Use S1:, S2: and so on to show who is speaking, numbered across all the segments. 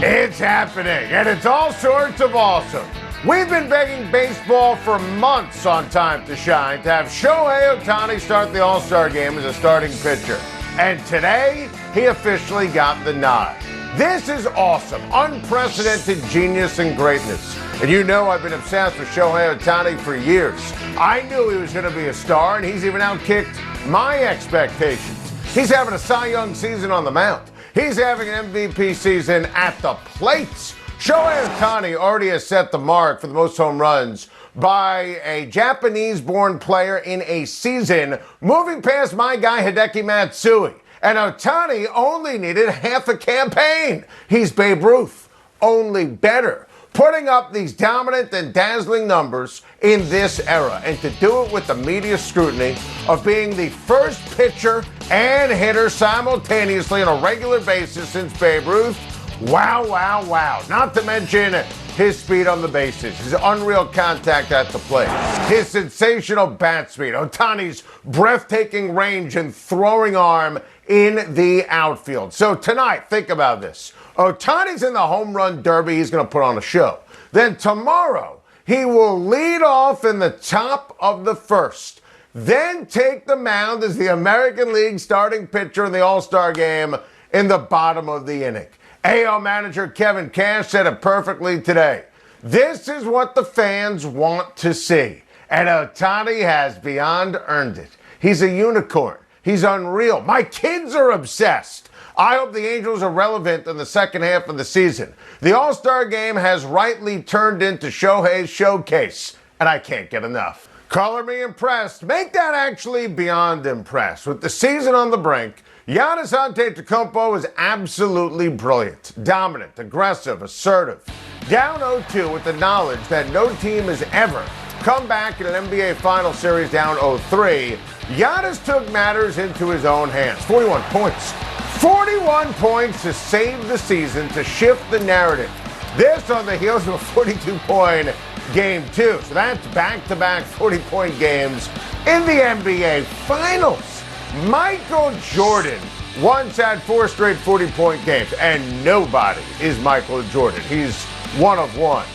S1: It's happening, and it's all sorts of awesome. We've been begging baseball for months on Time to Shine to have Shohei Ohtani start the All-Star Game as a starting pitcher. And today, he officially got the nod. This is awesome, unprecedented genius and greatness. And you know I've been obsessed with Shohei Ohtani for years. I knew he was going to be a star, and he's even outkicked my expectations. He's having a Cy Young season on the mound. He's having an MVP season at the plates. Shohei Ohtani already has set the mark for the most home runs by a Japanese-born player in a season, moving past my guy Hideki Matsui. And Ohtani only needed half a campaign. He's Babe Ruth, only better, putting up these dominant and dazzling numbers in this era, and to do it with the media scrutiny of being the first pitcher and hitter simultaneously on a regular basis since Babe Ruth. Wow, wow, wow. Not to mention his speed on the bases, his unreal contact at the plate, his sensational bat speed, Ohtani's breathtaking range and throwing arm in the outfield. So tonight, think about this. Ohtani's in the home run derby. He's going to put on a show. Then tomorrow, he will lead off in the top of the first, then take the mound as the American League starting pitcher in the All-Star Game in the bottom of the inning. AL manager Kevin Cash said it perfectly today. This is what the fans want to see, and Ohtani has beyond earned it. He's a unicorn. He's unreal. My kids are obsessed. I hope the Angels are relevant in the second half of the season. The All-Star Game has rightly turned into Shohei's showcase, and I can't get enough. Color me impressed. Make that actually beyond impressed. With the season on the brink, Giannis Antetokounmpo is absolutely brilliant, dominant, aggressive, assertive. Down 0-2 with the knowledge that no team has ever come back in an NBA Final Series down 0-3, Giannis took matters into his own hands. 41 points. 41 points to save the season, to shift the narrative. This on the heels of a 42-point Game 2. So that's back-to-back 40-point games in the NBA Finals. Michael Jordan once had 4 straight 40-point games, and nobody is Michael Jordan. He's one of one.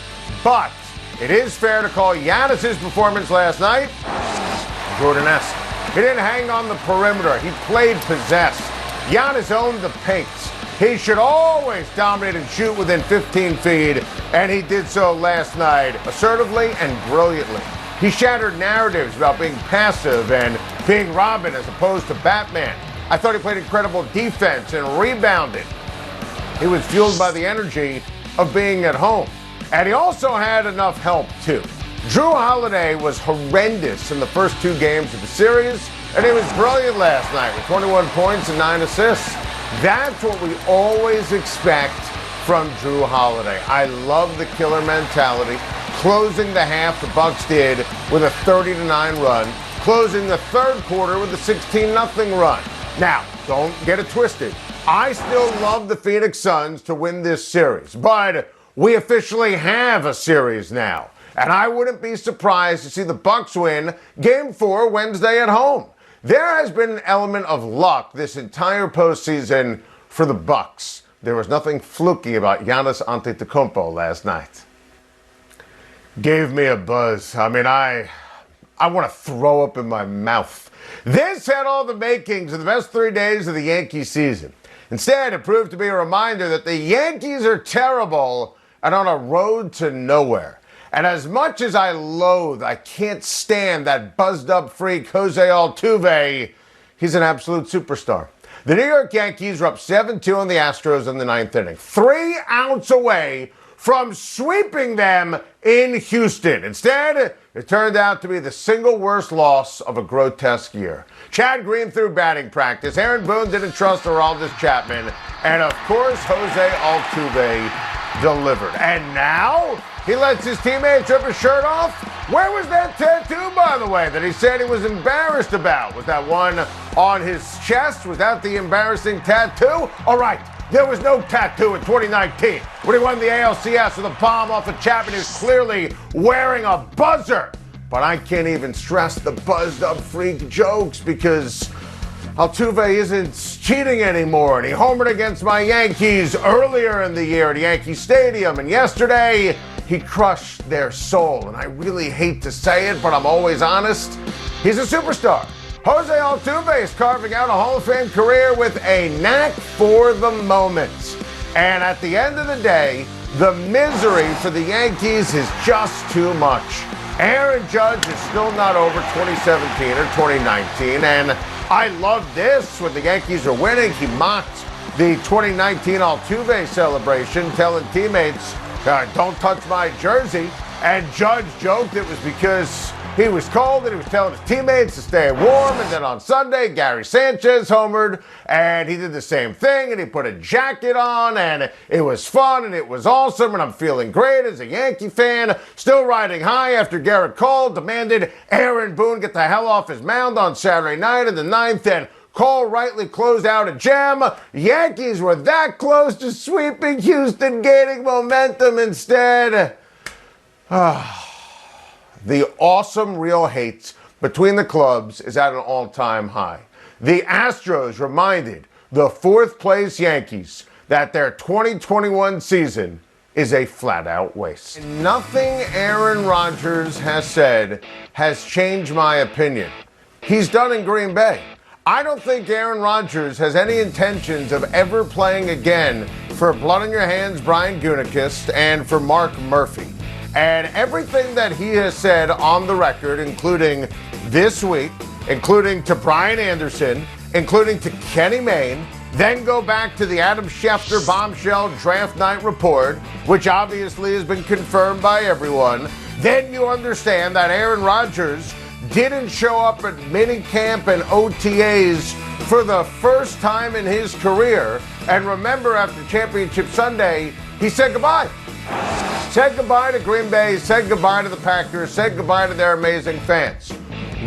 S1: But it is fair to call Giannis' performance last night Jordan-esque. He didn't hang on the perimeter. He played possessed. Giannis owned the paint. He should always dominate and shoot within 15 feet, and he did so last night assertively and brilliantly. He shattered narratives about being passive and being Robin as opposed to Batman. I thought he played incredible defense and rebounded. He was fueled by the energy of being at home. And he also had enough help, too. Jrue Holiday was horrendous in the first 2 games of the series, and he was brilliant last night with 21 points and 9 assists. That's what we always expect from Jrue Holiday. I love the killer mentality. Closing the half, the Bucks did, with a 30-9 run. Closing the third quarter with a 16-0 run. Now, don't get it twisted. I still love the Phoenix Suns to win this series, but we officially have a series now. And I wouldn't be surprised to see the Bucks win Game 4 Wednesday at home. There has been an element of luck this entire postseason for the Bucks. There was nothing fluky about Giannis Antetokounmpo last night. Gave me a buzz. I mean, I want to throw up in my mouth. This had all the makings of the best 3 days of the Yankee season. Instead, it proved to be a reminder that the Yankees are terrible and on a road to nowhere. And as much as I can't stand that buzzed-up freak Shohei Ohtani, he's an absolute superstar. The New York Yankees were up 7-2 on the Astros in the 9th inning, 3 outs away from sweeping them in Houston. Instead, it turned out to be the single worst loss of a grotesque year. Chad Green threw batting practice, Aaron Boone didn't trust Aroldis Chapman, and of course, Shohei Ohtani delivered. And now, he lets his teammates rip his shirt off? Where was that tattoo, by the way, that he said he was embarrassed about? Was that one on his chest? Was that the embarrassing tattoo? All right. There was no tattoo in 2019 when he won the ALCS with a bomb off of Chapman, who's clearly wearing a buzzer. But I can't even stress the buzzed up freak jokes because Altuve isn't cheating anymore, and he homered against my Yankees earlier in the year at Yankee Stadium, and yesterday he crushed their soul. And I really hate to say it, but I'm always honest. He's a superstar. Shohei Ohtani is carving out a Hall of Fame career with a knack for the moments. And at the end of the day, the misery for the Yankees is just too much. Aaron Judge is still not over 2017 or 2019, and I love this. When the Yankees are winning, he mocked the 2019 Altuve celebration, telling teammates, don't touch my jersey. And Judge joked it was because he was cold and he was telling his teammates to stay warm. And then on Sunday, Gary Sanchez homered, and he did the same thing, and he put a jacket on, and it was fun, and it was awesome, and I'm feeling great as a Yankee fan, still riding high after Garrett Cole demanded Aaron Boone get the hell off his mound on Saturday night in the ninth, and Cole rightly closed out a gem. Yankees were that close to sweeping Houston, gaining momentum instead. The awesome real hate between the clubs is at an all-time high. The Astros reminded the fourth-place Yankees that their 2021 season is a flat-out waste. Nothing Aaron Rodgers has said has changed my opinion. He's done in Green Bay. I don't think Aaron Rodgers has any intentions of ever playing again for Blood on Your Hands Brian Gutekunst and for Mark Murphy. And everything that he has said on the record, including this week, including to Brian Anderson, including to Kenny Mayne, then go back to the Adam Schefter bombshell draft night report, which obviously has been confirmed by everyone, then you understand that Aaron Rodgers didn't show up at minicamp and OTAs for the first time in his career. And remember, after Championship Sunday, he said goodbye. Said goodbye to Green Bay, said goodbye to the Packers, said goodbye to their amazing fans.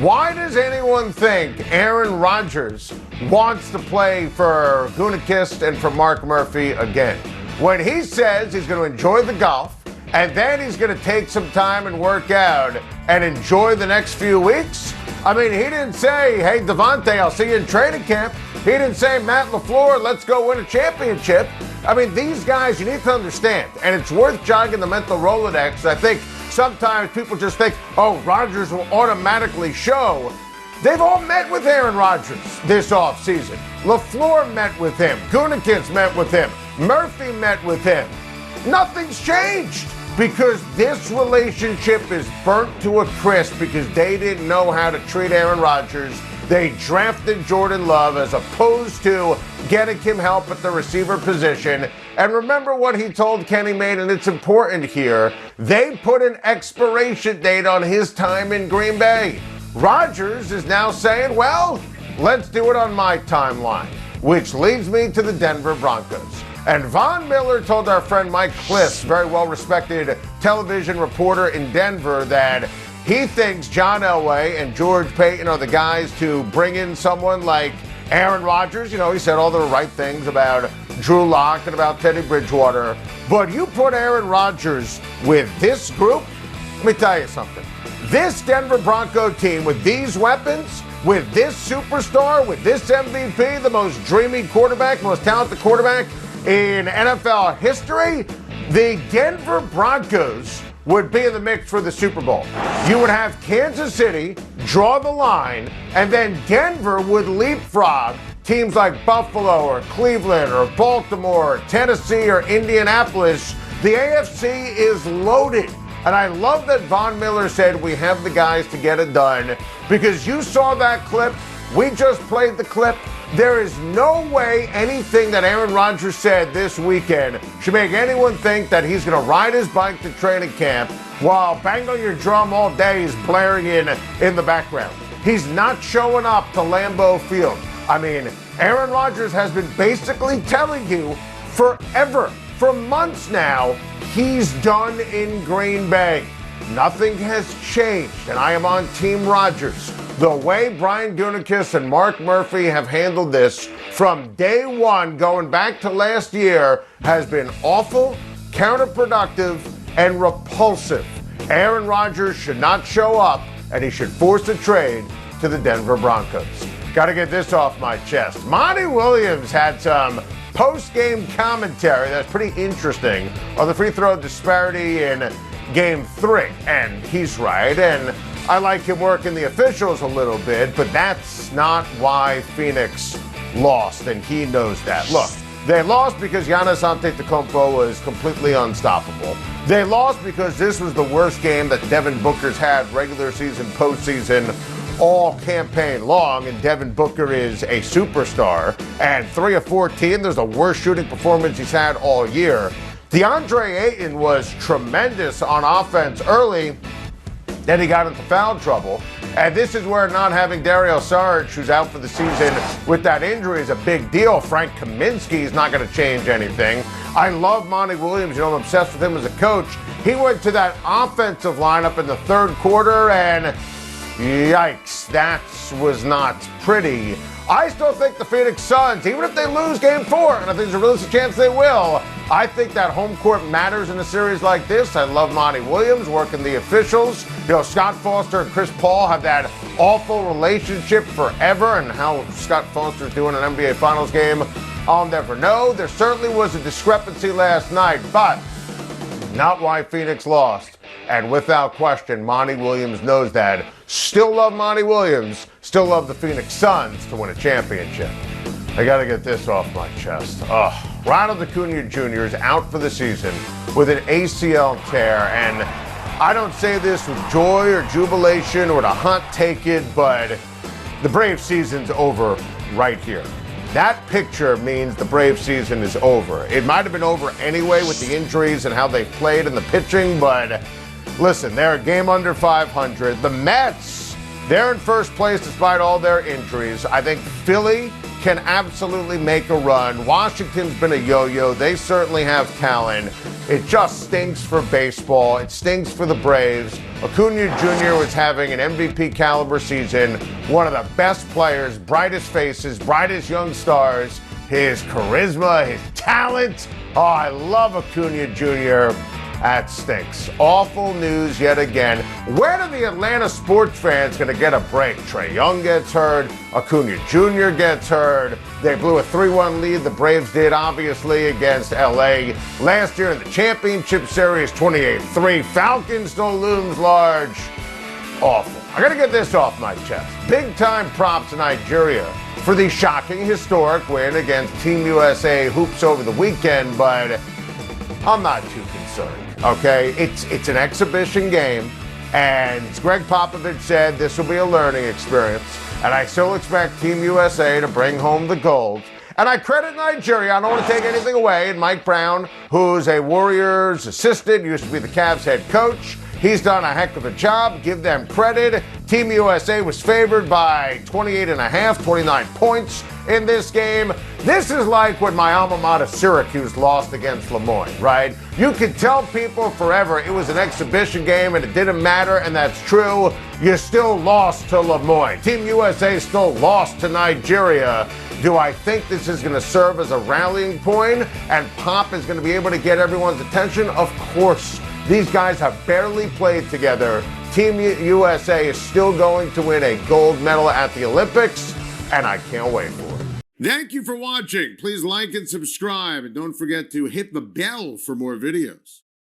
S1: Why does anyone think Aaron Rodgers wants to play for Gutekunst and for Mark Murphy again? When he says he's going to enjoy the golf, and then he's going to take some time and work out and enjoy the next few weeks? I mean, he didn't say, hey, Devontae, I'll see you in training camp. He didn't say, Matt LaFleur, let's go win a championship. I mean, these guys, you need to understand, and it's worth jogging the mental Rolodex. I think sometimes people just think, oh, Rodgers will automatically show. They've all met with Aaron Rodgers this offseason. LaFleur met with him. Gutekunst met with him. Murphy met with him. Nothing's changed because this relationship is burnt to a crisp because they didn't know how to treat Aaron Rodgers. They drafted Jordan Love as opposed to getting him help at the receiver position. And remember what he told Kenny Mayne, and it's important here. They put an expiration date on his time in Green Bay. Rodgers is now saying, well, let's do it on my timeline, which leads me to the Denver Broncos. And Von Miller told our friend Mike Klis, very well-respected television reporter in Denver, that he thinks John Elway and George Paton are the guys to bring in someone like Aaron Rodgers. You know, he said all the right things about Drew Lock and about Teddy Bridgewater. But you put Aaron Rodgers with this group, let me tell you something. This Denver Bronco team with these weapons, with this superstar, with this MVP, the most dreamy quarterback, most talented quarterback in NFL history, the Denver Broncos would be in the mix for the Super Bowl. You would have Kansas City draw the line, and then Denver would leapfrog teams like Buffalo or Cleveland or Baltimore or Tennessee or Indianapolis. The AFC is loaded. And I love that Von Miller said we have the guys to get it done, because you saw that clip. We just played the clip. There is no way anything that Aaron Rodgers said this weekend should make anyone think that he's going to ride his bike to training camp while Bang on Your Drum all day is blaring in the background. He's not showing up to Lambeau Field. I mean, Aaron Rodgers has been basically telling you forever, for months now, he's done in Green Bay. Nothing has changed, and I am on Team Rodgers. The way Brian Gutekunst and Mark Murphy have handled this from day one, going back to last year, has been awful, counterproductive, and repulsive. Aaron Rodgers should not show up, and he should force a trade to the Denver Broncos. Got to get this off my chest. Monty Williams had some post-game commentary that's pretty interesting on the free throw disparity in Game 3. And he's right, and I like him working the officials a little bit, but that's not why Phoenix lost, and he knows that. Look, they lost because Giannis Antetokounmpo was completely unstoppable. They lost because this was the worst game that Devin Booker's had regular season, postseason, all campaign long, and Devin Booker is a superstar. And 3 of 14, there's the worst shooting performance he's had all year. DeAndre Ayton was tremendous on offense early, then he got into foul trouble. And this is where not having Dario Saric, who's out for the season with that injury, is a big deal. Frank Kaminsky is not going to change anything. I love Monty Williams. You know, I'm obsessed with him as a coach. He went to that offensive lineup in the third quarter, and yikes, that was not pretty. I still think the Phoenix Suns, even if they lose Game 4, and I think there's a realistic chance they will, I think that home court matters in a series like this. I love Monty Williams working the officials. You know, Scott Foster and Chris Paul have that awful relationship forever, and how Scott Foster's doing an NBA Finals game, I'll never know. There certainly was a discrepancy last night, but not why Phoenix lost. And without question, Monty Williams knows that. Still love Monty Williams. Still love the Phoenix Suns to win a championship. I got to get this off my chest. Ronald Acuna Jr. is out for the season with an ACL tear. And I don't say this with joy or jubilation or to hot take it, but the Braves season's over right here. That picture means the Braves season is over. It might have been over anyway with the injuries and how they played and the pitching, but listen, they're a game under 500. The Mets, they're in first place despite all their injuries. I think Philly can absolutely make a run. Washington's been a yo-yo. They certainly have talent. It just stinks for baseball. It stinks for the Braves. Acuna Jr. was having an MVP caliber season. One of the best players, brightest faces, brightest young stars. His charisma, his talent. Oh, I love Acuna Jr. That stinks. Awful news yet again. When are the Atlanta sports fans going to get a break? Trae Young gets hurt. Acuna Jr. gets hurt. They blew a 3-1 lead. The Braves did, obviously, against LA. Last year in the championship series, 28-3. Falcons still looms large. Awful. I got to get this off my chest. Big-time props to Nigeria for the shocking, historic win against Team USA hoops over the weekend, but I'm not too concerned. Okay, it's an exhibition game, and as Greg Popovich said, this will be a learning experience, and I still expect Team USA to bring home the gold. And I credit Nigeria. I don't want to take anything away. And Mike Brown, who's a Warriors assistant, used to be the Cavs head coach. He's done a heck of a job. Give them credit. Team USA was favored by 28.5, 29 points in this game. This is like when my alma mater Syracuse lost against Lemoyne, right? You could tell people forever it was an exhibition game and it didn't matter, and that's true. You still lost to Lemoyne. Team USA still lost to Nigeria. Do I think this is going to serve as a rallying point and Pop is going to be able to get everyone's attention? Of course. These guys have barely played together. Team USA is still going to win a gold medal at the Olympics, and I can't wait for it.
S2: Thank you for watching. Please like and subscribe, and don't forget to hit the bell for more videos.